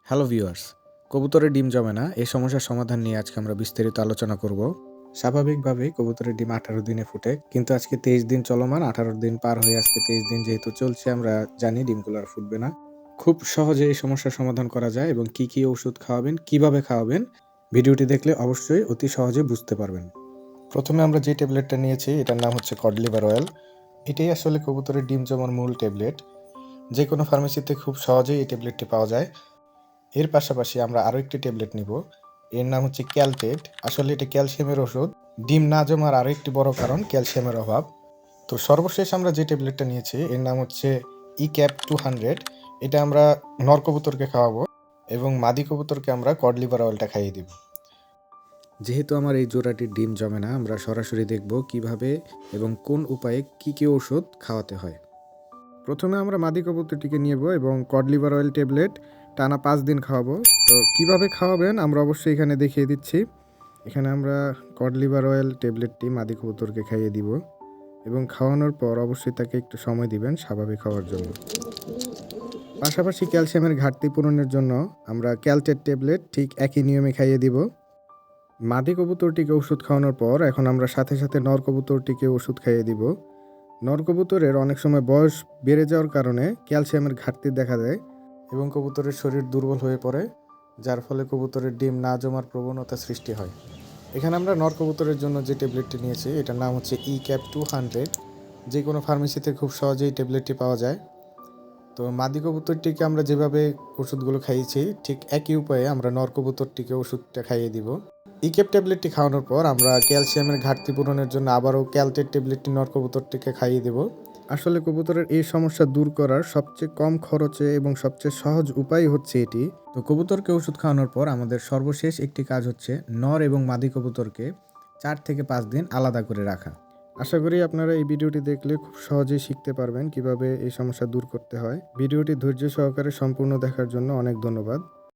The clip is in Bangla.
হ্যালো ভিউয়ার্স, কবুতরের ডিম জমে না এই সমস্যার সমাধান নিয়ে আজকে আমরা বিস্তারিত আলোচনা করব। স্বাভাবিকভাবেই কবুতরের ডিম 18 দিনে ফুটে, কিন্তু আজকে 23 দিন চলমান, 18 দিন পার হয়ে আজকে 23 দিন যেহেতু চলছে, আমরা জানি ডিমগুলো আর ফুটবে না। খুব সহজে এই সমস্যার সমাধান করা যায় এবং কি কি ওষুধ খাওয়াবেন, কিভাবে খাওয়াবেন, ভিডিওটি দেখলে অবশ্যই অতি সহজে বুঝতে পারবেন। প্রথমে আমরা যে ট্যাবলেটটা নিয়েছি এটার নাম হচ্ছে কড লিভার অয়েল। এটাই আসলে কবুতরের ডিম জমার মূল ট্যাবলেট। যে কোনো ফার্মেসিতে খুব সহজেই এই ট্যাবলেটটি পাওয়া যায়। এর পাশাপাশি আমরা আরও একটি ট্যাবলেট নিব, এর নাম হচ্ছে ক্যালটেট। আসলে এটা ক্যালসিয়ামের ওষুধ। ডিম না জমার আরও একটি বড় কারণ ক্যালসিয়ামের অভাব। তো সর্বশেষ আমরা যে ট্যাবলেটটা নিয়েছি এর নাম হচ্ছে ইক্যাপ 200। এটা আমরা নর কবুতরকে খাওয়াবো এবং মাদি কবুতরকে আমরা কড লিভার অয়েলটা খাইয়ে দিব। যেহেতু আমার এই জোড়াটির ডিম জমে না, আমরা সরাসরি দেখব কিভাবে এবং কোন উপায়ে কি কি ওষুধ খাওয়াতে হয়। প্রথমে আমরা মাদি কবুতরটিকে নিব এবং কড লিভার অয়েল ট্যাবলেট টানা 5 দিন খাওয়াবো। তো কিভাবে খাওয়াবেন আমরা অবশ্যই এখানে দেখিয়ে দিচ্ছি। এখানে আমরা কড লিভার অয়েল ট্যাবলেটটি মাদি কবুতরকে খাইয়ে দিব এবং খাওয়ানোর পর অবশ্যই তাকে একটু সময় দিবেন স্বাভাবিক হওয়ার জন্য। পাশাপাশি ক্যালসিয়ামের ঘাটতি পূরণের জন্য আমরা ক্যালটেট ট্যাবলেট ঠিক একই নিয়মে খাইয়ে দিব। মাদি কবুতরটিকে ওষুধ খাওয়ানোর পর এখন আমরা সাথে সাথে নর কবুতরটিকে ওষুধ খাইয়ে দিব। নর কবুতরের অনেক সময় বয়স বেড়ে যাওয়ার কারণে ক্যালসিয়ামের ঘাটতি দেখা দেয় এবং কবুতরের শরীর দুর্বল হয়ে পড়ে, যার ফলে কবুতরের ডিম না জমার প্রবণতা সৃষ্টি হয়। এখানে আমরা নর কবুতরের জন্য যে ট্যাবলেটটি নিয়েছি এটার নাম হচ্ছে ইক্যাপ 200। যে কোনো ফার্মেসিতে খুব সহজেই ট্যাবলেটটি পাওয়া যায়। তো মাদি কবুতরটিকে আমরা যেভাবে ওষুধগুলো খাইয়েছি ঠিক একই উপায়ে আমরা নর কবুতরটিকে ওষুধটা খাইয়ে দিব। ইকেপ ট্যাবলেটটি খাওয়ানোর পর আমরা ক্যালসিয়ামের ঘাটতি পূরণের জন্য আবারও ক্যালটেট ট্যাবলেটটি নর কবুতরটিকে খাইয়ে দেব। আসলে কবুতরের এই সমস্যা দূর করার সবচেয়ে কম খরচে এবং সবচেয়ে সহজ উপায় হচ্ছে এটি। তো কবুতরকে ওষুধ খাওয়ানোর পর আমাদের সর্বশেষ একটি কাজ হচ্ছে নর এবং মাদি কবুতরকে 4 থেকে 5 দিন আলাদা করে রাখা। আশা করি আপনারা এই ভিডিওটি দেখলে খুব সহজেই শিখতে পারবেন কিভাবে এই সমস্যা দূর করতে হয়। ভিডিওটি ধৈর্য সহকারে সম্পূর্ণ দেখার জন্য অনেক ধন্যবাদ।